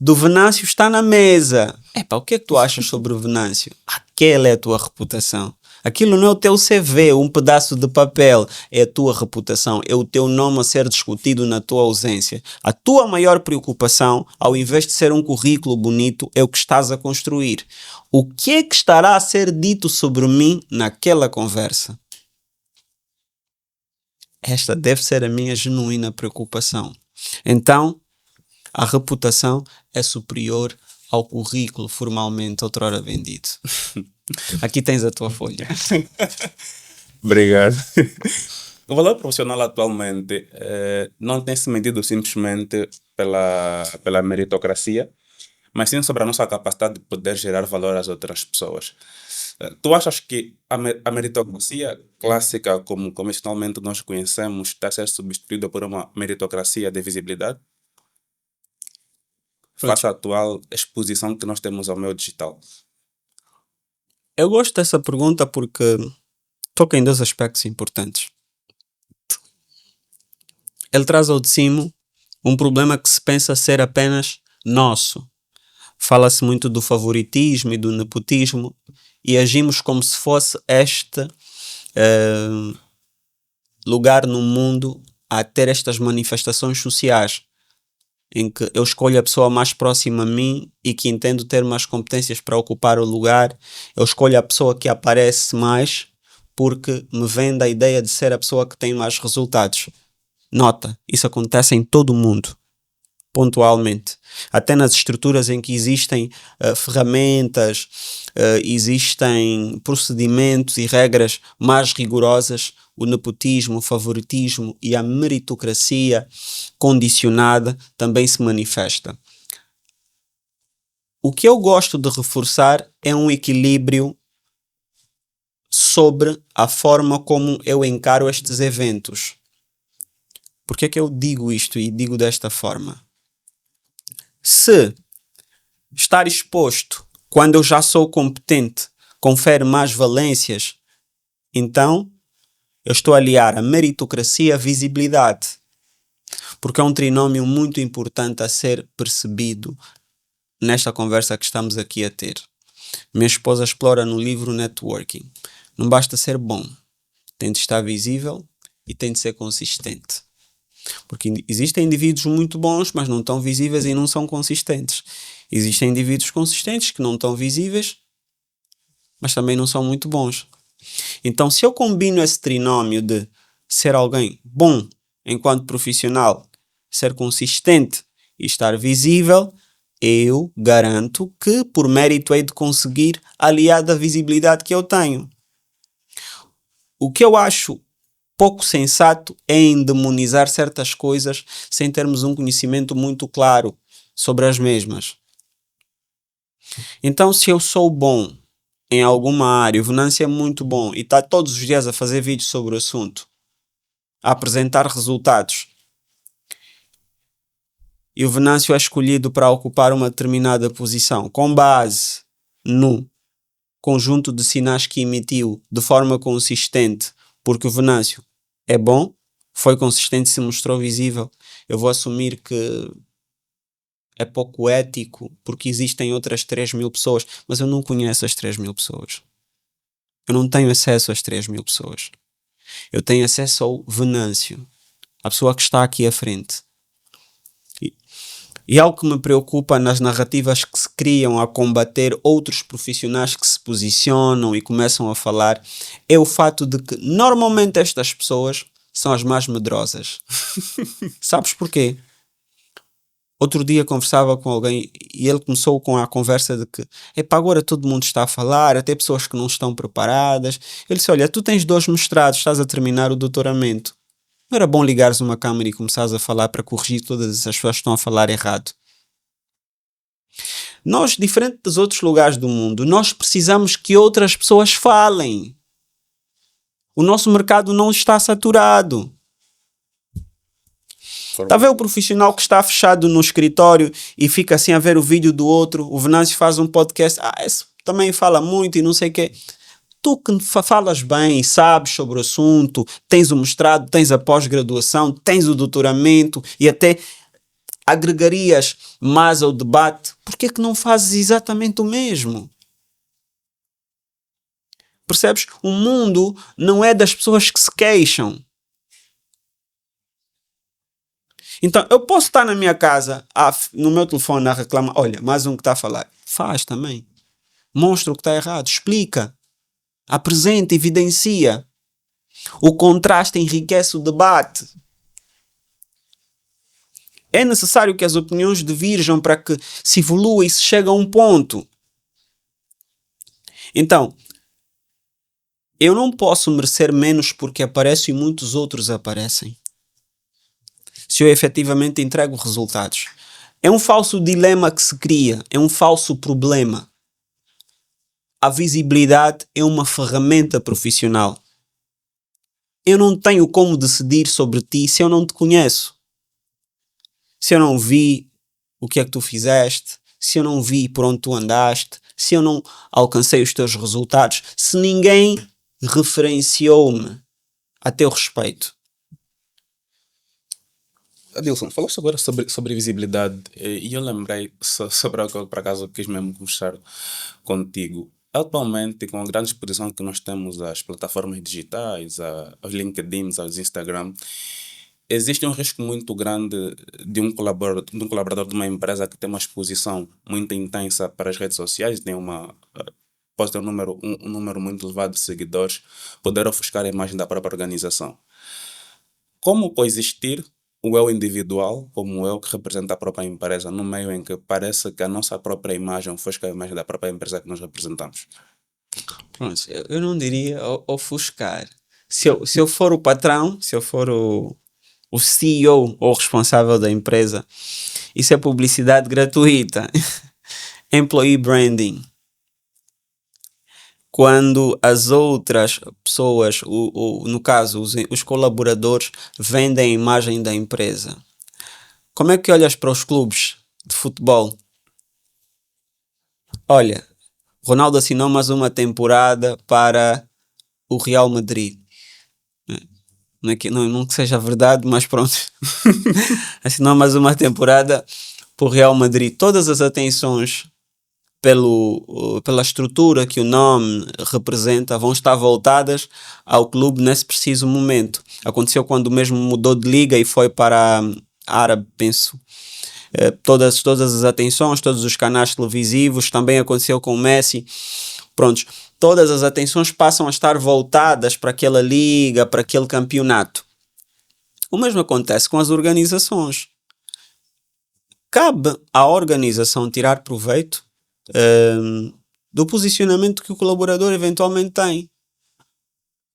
do Venâncio está na mesa. O que é que tu achas sobre o Venâncio? Aquela é a tua reputação. Aquilo não é o teu CV, um pedaço de papel. É a tua reputação, é o teu nome a ser discutido na tua ausência. A tua maior preocupação, ao invés de ser um currículo bonito, é o que estás a construir. O que é que estará a ser dito sobre mim naquela conversa? esta deve ser a minha genuína preocupação. Então, a reputação é superior ao currículo formalmente outrora vendido. Aqui tens a tua folha. Obrigado. O valor profissional atualmente não tem se medido simplesmente pela meritocracia, mas sim sobre a nossa capacidade de poder gerar valor às outras pessoas. Tu achas que a meritocracia clássica, como convencionalmente nós conhecemos, está a ser substituída por uma meritocracia de visibilidade? Face à atual exposição que nós temos ao meio digital. Eu gosto dessa pergunta porque toca em dois aspectos importantes. Ele traz ao de cima um problema que se pensa ser apenas nosso. Fala-se muito do favoritismo e do nepotismo e agimos como se fosse este lugar no mundo a ter estas manifestações sociais em que eu escolho a pessoa mais próxima a mim e que entendo ter mais competências para ocupar o lugar. Eu escolho a pessoa que aparece mais porque me vende a ideia de ser a pessoa que tem mais resultados. Nota, isso acontece em todo o mundo, pontualmente. Até nas estruturas em que existem ferramentas, existem procedimentos e regras mais rigorosas, o nepotismo, o favoritismo e a meritocracia condicionada também se manifesta. O que eu gosto de reforçar é um equilíbrio sobre a forma como eu encaro estes eventos. Por que é que eu digo isto e digo desta forma? Se estar exposto quando eu já sou competente confere mais valências, então eu estou a aliar a meritocracia à visibilidade, porque é um trinômio muito importante a ser percebido nesta conversa que estamos aqui a ter. Minha esposa explora no livro Networking. Não basta ser bom, tem de estar visível e tem de ser consistente. Porque existem indivíduos muito bons, mas não estão visíveis e não são consistentes. Existem indivíduos consistentes que não estão visíveis, mas também não são muito bons. Então, se eu combino esse trinômio de ser alguém bom enquanto profissional, ser consistente e estar visível, eu garanto que, por mérito, hei de conseguir aliar da visibilidade que eu tenho. O que eu acho pouco sensato é endemonizar certas coisas sem termos um conhecimento muito claro sobre as mesmas. Então, se eu sou bom em alguma área, o Venâncio é muito bom e está todos os dias a fazer vídeos sobre o assunto, a apresentar resultados, e o Venâncio é escolhido para ocupar uma determinada posição com base no conjunto de sinais que emitiu de forma consistente, porque o Venâncio é bom, foi consistente e se mostrou visível, eu vou assumir que é pouco ético porque existem outras 3.000 pessoas, mas eu não conheço as 3.000 pessoas. Eu não tenho acesso às 3.000 pessoas. Eu tenho acesso ao Venâncio, a pessoa que está aqui à frente. E algo que me preocupa nas narrativas que se criam a combater outros profissionais que se posicionam e começam a falar é o fato de que normalmente estas pessoas são as mais medrosas. Sabes porquê? Outro dia conversava com alguém e ele começou com a conversa de que agora todo mundo está a falar, até pessoas que não estão preparadas. Ele disse, olha, tu tens 2 mestrados, estás a terminar o doutoramento. Não era bom ligares uma câmera e começares a falar para corrigir todas essas pessoas que estão a falar errado? Nós, diferente dos outros lugares do mundo, nós precisamos que outras pessoas falem. O nosso mercado não está saturado. Está a ver o profissional que está fechado no escritório e fica assim a ver o vídeo do outro, o Venâncio faz um podcast, esse também fala muito e não sei o quê. Tu que falas bem, sabes sobre o assunto, tens o mestrado, tens a pós-graduação, tens o doutoramento e até agregarias mais ao debate, por que é que não fazes exatamente o mesmo? Percebes? O mundo não é das pessoas que se queixam. Então, eu posso estar na minha casa, no meu telefone, a reclamar, olha, mais um que está a falar. Faz também. Mostra o que está errado, explica. Apresenta, evidencia. O contraste enriquece o debate. É necessário que as opiniões diverjam para que se evolua e se chegue a um ponto. Então, eu não posso merecer menos porque apareço e muitos outros aparecem. Se eu efetivamente entrego resultados. É um falso dilema que se cria, é um falso problema. A visibilidade é uma ferramenta profissional. Eu não tenho como decidir sobre ti se eu não te conheço. Se eu não vi o que é que tu fizeste, se eu não vi por onde tu andaste, se eu não alcancei os teus resultados, se ninguém referenciou-me a teu respeito. Adilson, falaste agora sobre visibilidade e eu lembrei sobre algo que por acaso quis mesmo conversar contigo. Atualmente, com a grande exposição que nós temos às plataformas digitais, aos LinkedIns, aos Instagram, existe um risco muito grande de um colaborador de uma empresa que tem uma exposição muito intensa para as redes sociais, pode ter um número muito elevado de seguidores, poder ofuscar a imagem da própria organização. Como coexistir o eu individual, como o eu que representa a própria empresa, no meio em que parece que a nossa própria imagem ofusca a imagem da própria empresa que nós representamos? Pronto, eu não diria ofuscar. Se eu for o patrão, se eu for o CEO ou responsável da empresa, isso é publicidade gratuita. Employee branding. Quando as outras pessoas, no caso, os colaboradores, vendem a imagem da empresa. Como é que olhas para os clubes de futebol? Olha, Ronaldo assinou mais uma temporada para o Real Madrid. Não que seja verdade, mas pronto. Assinou mais uma temporada para o Real Madrid. Todas as atenções pela estrutura que o nome representa vão estar voltadas ao clube nesse preciso momento. Aconteceu quando mesmo mudou de liga e foi para a Árabe, penso. Todas as atenções, todos os canais televisivos, também aconteceu com o Messi. Prontos, todas as atenções passam a estar voltadas para aquela liga, para aquele campeonato. O mesmo acontece com as organizações. Cabe à organização tirar proveito do posicionamento que o colaborador eventualmente tem.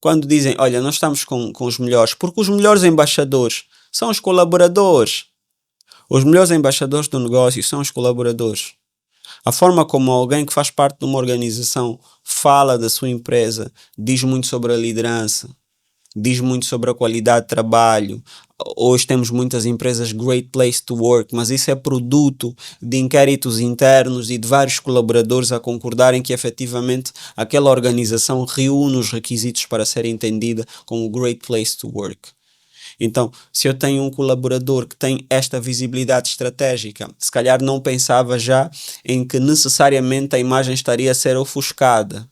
Quando dizem, olha, nós estamos com os melhores, porque os melhores embaixadores são os colaboradores. Os melhores embaixadores do negócio são os colaboradores. A forma como alguém que faz parte de uma organização fala da sua empresa diz muito sobre a liderança, diz muito sobre a qualidade de trabalho. Hoje temos muitas empresas Great Place to Work, mas isso é produto de inquéritos internos e de vários colaboradores a concordarem que efetivamente aquela organização reúne os requisitos para ser entendida como Great Place to Work. Então, se eu tenho um colaborador que tem esta visibilidade estratégica, se calhar não pensava já em que necessariamente a imagem estaria a ser ofuscada,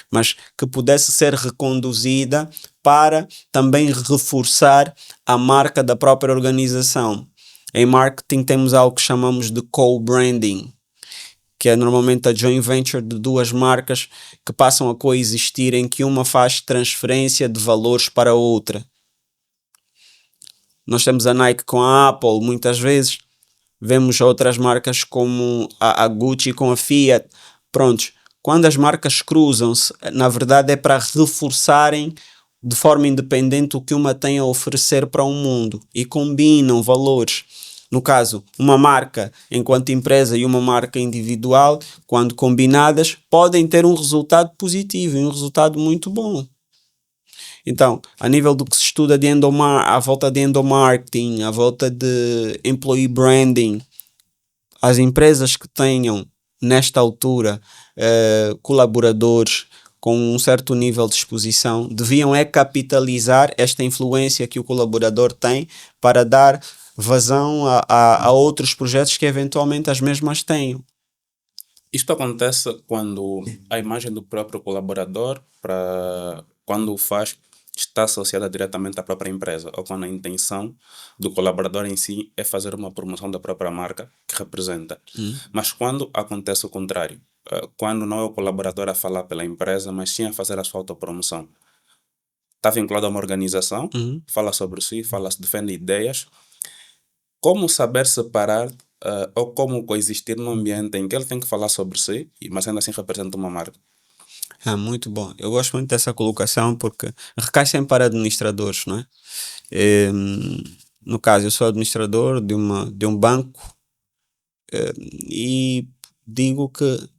mas que pudesse ser reconduzida para também reforçar a marca da própria organização. Em marketing temos algo que chamamos de co-branding, que é normalmente a joint venture de duas marcas que passam a coexistir, em que uma faz transferência de valores para a outra. Nós temos a Nike com a Apple, muitas vezes. Vemos outras marcas como a Gucci com a Fiat. Prontos. Quando as marcas cruzam-se, na verdade é para reforçarem de forma independente o que uma tem a oferecer para o mundo e combinam valores. No caso, uma marca enquanto empresa e uma marca individual, quando combinadas, podem ter um resultado positivo e um resultado muito bom. Então, a nível do que se estuda à volta de endomarketing, à volta de employee branding, as empresas que tenham, nesta altura, colaboradores com um certo nível de exposição, deviam capitalizar esta influência que o colaborador tem para dar vazão a outros projetos que eventualmente as mesmas tenham. Isto acontece quando a imagem do próprio colaborador, quando o faz, está associada diretamente à própria empresa, ou quando a intenção do colaborador em si é fazer uma promoção da própria marca que representa. Mas quando acontece o contrário, quando não é o colaborador a falar pela empresa, mas sim a fazer a sua autopromoção, está vinculado a uma organização, fala sobre si, defende ideias. Como saber separar ou como coexistir num ambiente em que ele tem que falar sobre si, mas ainda assim representa uma marca? Muito bom. Eu gosto muito dessa colocação porque recai sempre para administradores, não é? No caso, eu sou administrador de um banco e digo que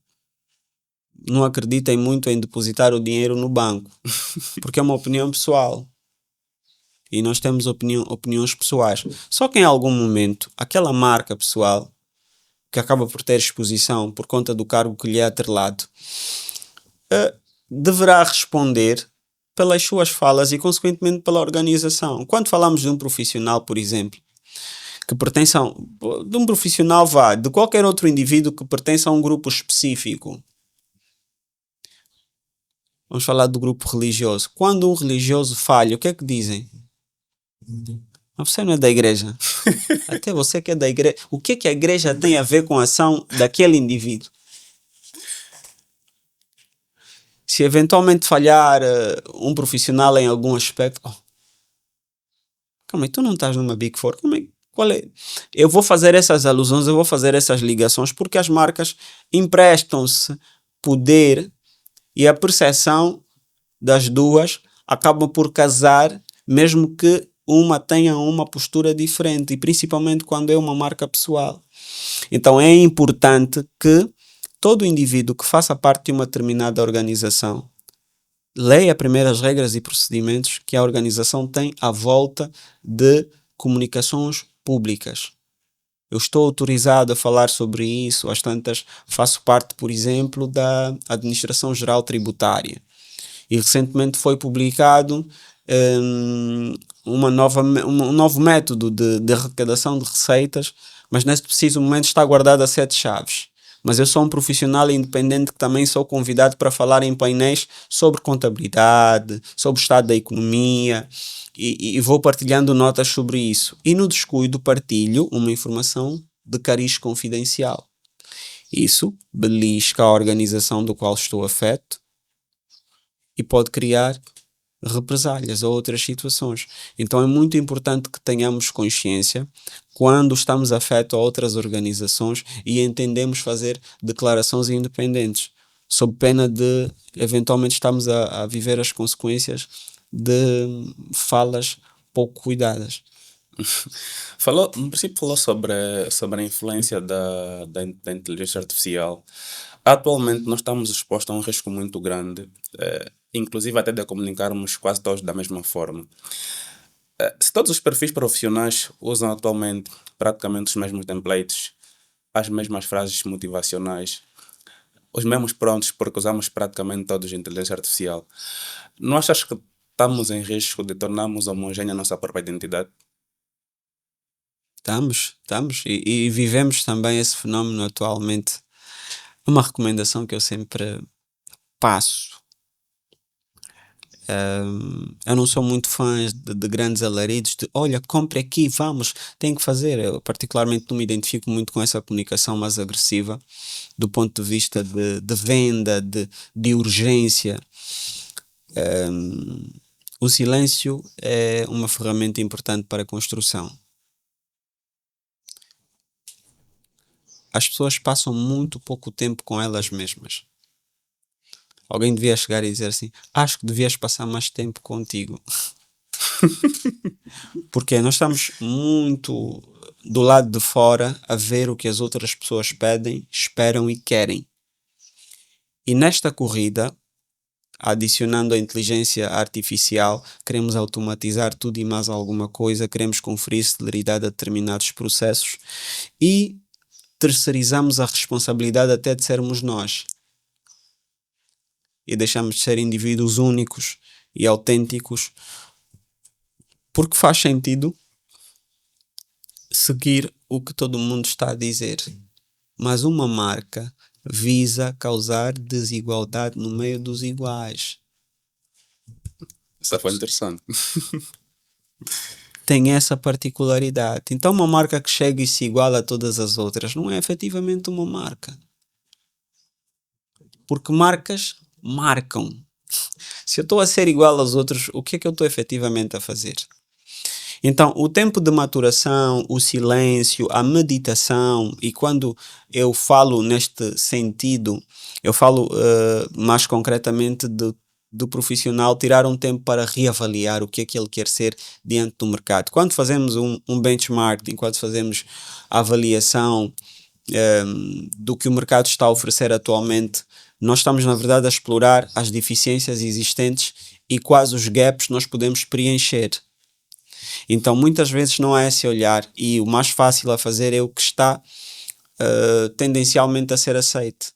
não acreditem muito em depositar o dinheiro no banco, porque é uma opinião pessoal. E nós temos opiniões pessoais. Só que em algum momento, aquela marca pessoal, que acaba por ter exposição por conta do cargo que lhe é atrelado, deverá responder pelas suas falas e, consequentemente, pela organização. Quando falamos de um profissional, por exemplo, que pertence de um profissional, de qualquer outro indivíduo que pertence a um grupo específico. Vamos falar do grupo religioso. Quando um religioso falha, o que é que dizem? Mas você não é da igreja. Até você que é da igreja. O que é que a igreja tem a ver com a ação daquele indivíduo? Se eventualmente falhar um profissional em algum aspecto, calma aí, tu não estás numa Big Four. Qual é? Eu vou fazer essas alusões, eu vou fazer essas ligações porque as marcas emprestam-se poder e a percepção das duas acaba por casar, mesmo que uma tenha uma postura diferente, e principalmente quando é uma marca pessoal. Então é importante que todo indivíduo que faça parte de uma determinada organização leia primeiro as regras e procedimentos que a organização tem à volta de comunicações públicas. Eu estou autorizado a falar sobre isso, às tantas faço parte, por exemplo, da Administração Geral Tributária. E recentemente foi publicado um novo método de arrecadação de receitas, mas neste preciso momento está guardado a 7 chaves. Mas eu sou um profissional independente que também sou convidado para falar em painéis sobre contabilidade, sobre o estado da economia e vou partilhando notas sobre isso. E no descuido partilho uma informação de cariz confidencial. Isso belisca a organização do qual estou afeto e pode criar represálias ou outras situações. Então é muito importante que tenhamos consciência quando estamos afetos a outras organizações e entendemos fazer declarações independentes, sob pena de eventualmente estarmos a viver as consequências de falas pouco cuidadas. No princípio falou sobre a influência da inteligência artificial. Atualmente nós estamos expostos a um risco muito grande, inclusive até de comunicarmos quase todos da mesma forma. Se todos os perfis profissionais usam atualmente praticamente os mesmos templates, as mesmas frases motivacionais, os mesmos prontos, porque usamos praticamente todos inteligência artificial, não achas que estamos em risco de tornarmos homogénea a nossa própria identidade? Estamos e vivemos também esse fenómeno atualmente. Uma recomendação que eu sempre passo. Eu não sou muito fã de grandes alaridos de olha, compre aqui, vamos, tem que fazer. Eu particularmente não me identifico muito com essa comunicação mais agressiva do ponto de vista de venda, de urgência. O silêncio é uma ferramenta importante para a construção. As pessoas passam muito pouco tempo com elas mesmas. Alguém devia chegar e dizer assim, acho que devias passar mais tempo contigo. Porque nós estamos muito do lado de fora a ver o que as outras pessoas pedem, esperam e querem. E nesta corrida, adicionando a inteligência artificial, queremos automatizar tudo e mais alguma coisa, queremos conferir celeridade a determinados processos e terceirizamos a responsabilidade até de sermos nós. E deixamos de ser indivíduos únicos e autênticos, porque faz sentido seguir o que todo mundo está a dizer. Mas uma marca visa causar desigualdade no meio dos iguais. Isso foi interessante. Tem essa particularidade. Então uma marca que chega e se iguala a todas as outras não é efetivamente uma marca. Porque marcas marcam. Se Se eu estou a ser igual aos outros, o que é que eu estou efetivamente a fazer? Então, o tempo de maturação, o silêncio, a meditação, e quando eu falo neste sentido, eu falo mais concretamente do profissional tirar um tempo para reavaliar o que é que ele quer ser diante do mercado. Quando fazemos um benchmarking, quando fazemos a avaliação do que o mercado está a oferecer atualmente, nós estamos, na verdade, a explorar as deficiências existentes e quais os gaps nós podemos preencher. Então, muitas vezes não é esse olhar, e o mais fácil a fazer é o que está tendencialmente a ser aceito.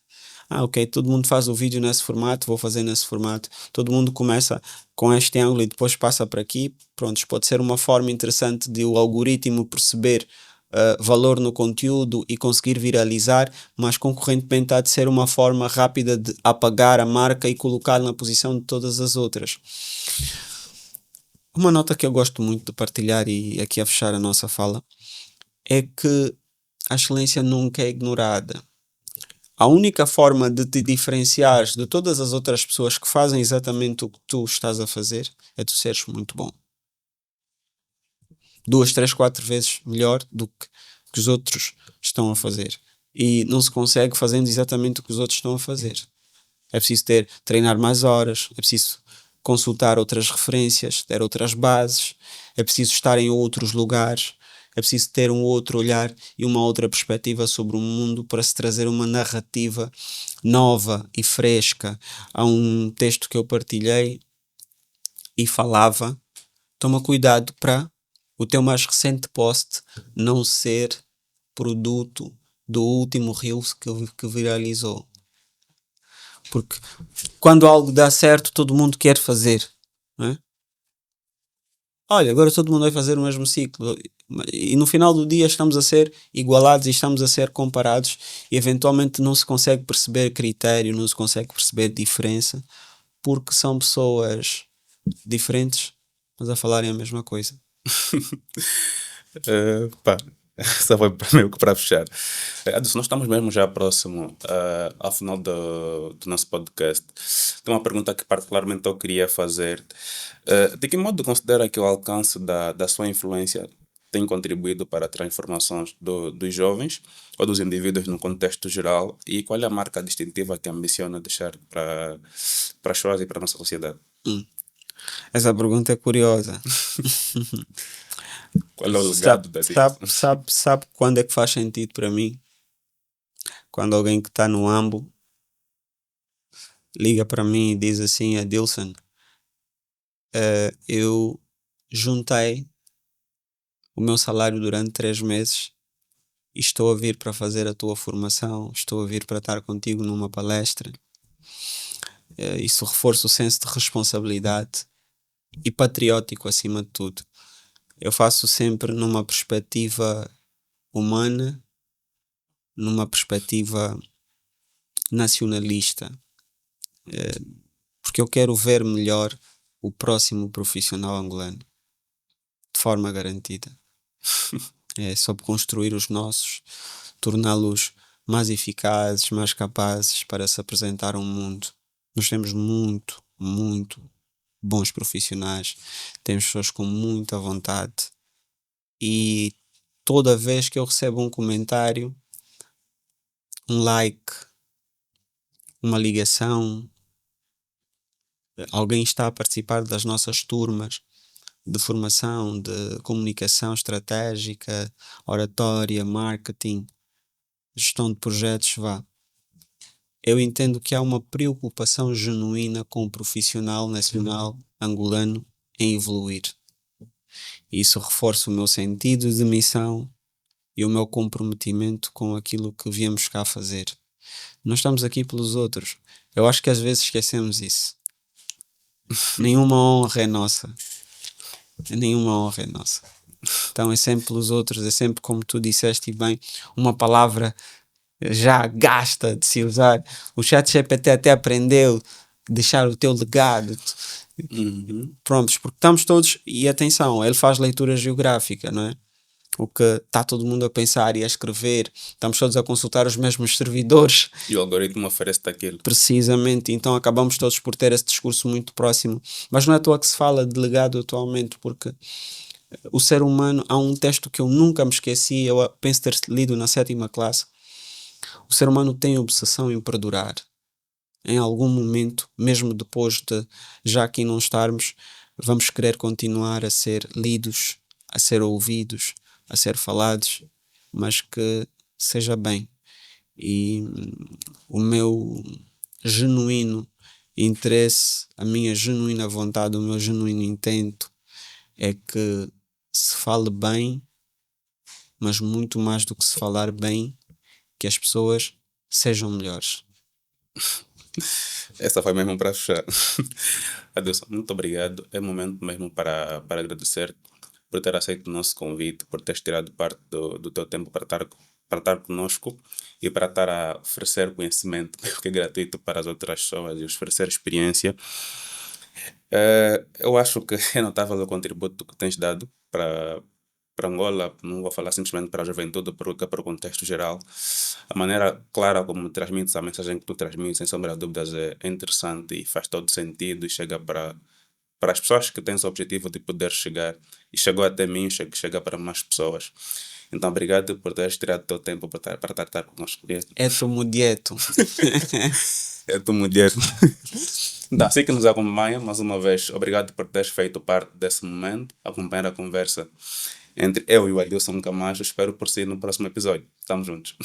Ok, todo mundo faz o vídeo nesse formato, vou fazer nesse formato. Todo mundo começa com este ângulo e depois passa para aqui. Pronto, pode ser uma forma interessante de o algoritmo perceber valor no conteúdo e conseguir viralizar, mas concorrentemente há de ser uma forma rápida de apagar a marca e colocar na posição de todas as outras. Uma nota que eu gosto muito de partilhar, e aqui a fechar a nossa fala, é que a excelência nunca é ignorada. A única forma de te diferenciares de todas as outras pessoas que fazem exatamente o que tu estás a fazer é tu seres muito bom. 2, 3, 4 vezes melhor do que os outros estão a fazer. E não se consegue fazendo exatamente o que os outros estão a fazer. É preciso treinar mais horas, é preciso consultar outras referências, ter outras bases, é preciso estar em outros lugares, é preciso ter um outro olhar e uma outra perspectiva sobre o mundo para se trazer uma narrativa nova e fresca. Há um texto que eu partilhei e falava: toma cuidado para o teu mais recente post não ser produto do último Reels que viralizou. Porque quando algo dá certo, todo mundo quer fazer, não é? Olha, agora todo mundo vai fazer o mesmo ciclo. E no final do dia estamos a ser igualados e estamos a ser comparados, e eventualmente não se consegue perceber critério, não se consegue perceber diferença, porque são pessoas diferentes, mas a falarem a mesma coisa. Pá, essa foi meio que para fechar. Adilson, nós estamos mesmo já próximo ao final do nosso podcast. Tem uma pergunta que particularmente eu queria fazer. De que modo considera que o alcance da sua influência tem contribuído para transformações dos jovens ou dos indivíduos no contexto geral, e qual é a marca distintiva que ambiciona deixar para as pessoas e para a nossa sociedade? Essa pergunta é curiosa. Qual é o legado da Sabe quando é que faz sentido para mim? Quando alguém que está no AMBO liga para mim e diz assim: Adilson, eu juntei o meu salário durante 3 meses e estou a vir para fazer a tua formação, estou a vir para estar contigo numa palestra. Isso reforça o senso de responsabilidade e patriótico acima de tudo. Eu faço sempre numa perspectiva humana, numa perspectiva nacionalista, porque eu quero ver melhor o próximo profissional angolano, de forma garantida. É sobre construir os nossos, torná-los mais eficazes, mais capazes para se apresentar ao mundo. Nós temos muito bons profissionais, temos pessoas com muita vontade, e toda vez que eu recebo um comentário, um like, uma ligação, alguém está a participar das nossas turmas de formação, de comunicação estratégica, oratória, marketing, gestão de projetos, eu entendo que há uma preocupação genuína com o profissional nacional angolano em evoluir. Isso reforça o meu sentido de missão e o meu comprometimento com aquilo que viemos cá fazer. Nós estamos aqui pelos outros. Eu acho que às vezes esquecemos isso. Nenhuma honra é nossa. Nenhuma honra é nossa. Então é sempre pelos outros, é sempre, como tu disseste bem, uma palavra já gasta de se usar. O ChatGPT até aprendeu a deixar o teu legado. Prontos, porque estamos todos, e atenção, ele faz leitura geográfica, não é? o que está todo mundo a pensar e a escrever, estamos todos a consultar os mesmos servidores, E o algoritmo oferece daquilo. precisamente, então acabamos todos por ter esse discurso muito próximo. Mas não é à toa que se fala de legado atualmente, porque o ser humano, há um texto que eu nunca me esqueci, eu penso ter lido na 7ª classe. O ser humano tem obsessão em perdurar. Em algum momento, mesmo depois de já aqui não estarmos, vamos querer continuar a ser lidos, a ser ouvidos, a ser falados, mas que seja bem. E o meu genuíno interesse, a minha genuína vontade, o meu genuíno intento é que se fale bem, mas muito mais do que se falar bem, que as pessoas sejam melhores. Essa foi mesmo para fechar. Adilson, muito obrigado. É momento mesmo para agradecer por ter aceito o nosso convite, por teres tirado parte do teu tempo para estar conosco e para estar a oferecer conhecimento, que é gratuito para as outras pessoas e oferecer experiência. Eu acho que é notável o contributo que tens dado para Angola, não vou falar simplesmente para a juventude, porque é para o contexto geral. A maneira clara como transmites a mensagem que tu transmites, sem sombra de dúvidas, é interessante e faz todo sentido e chega para as pessoas que têm o objetivo de poder chegar. E chegou até mim, chega para mais pessoas. Então, obrigado por teres tirado o teu tempo para estar connosco. É tomo dieto. É tu mulher. Então, assim que nos acompanha, mais uma vez, obrigado por teres feito parte desse momento, acompanhar a conversa entre eu e o Adilson Camacho. Espero por si no próximo episódio. Estamos juntos.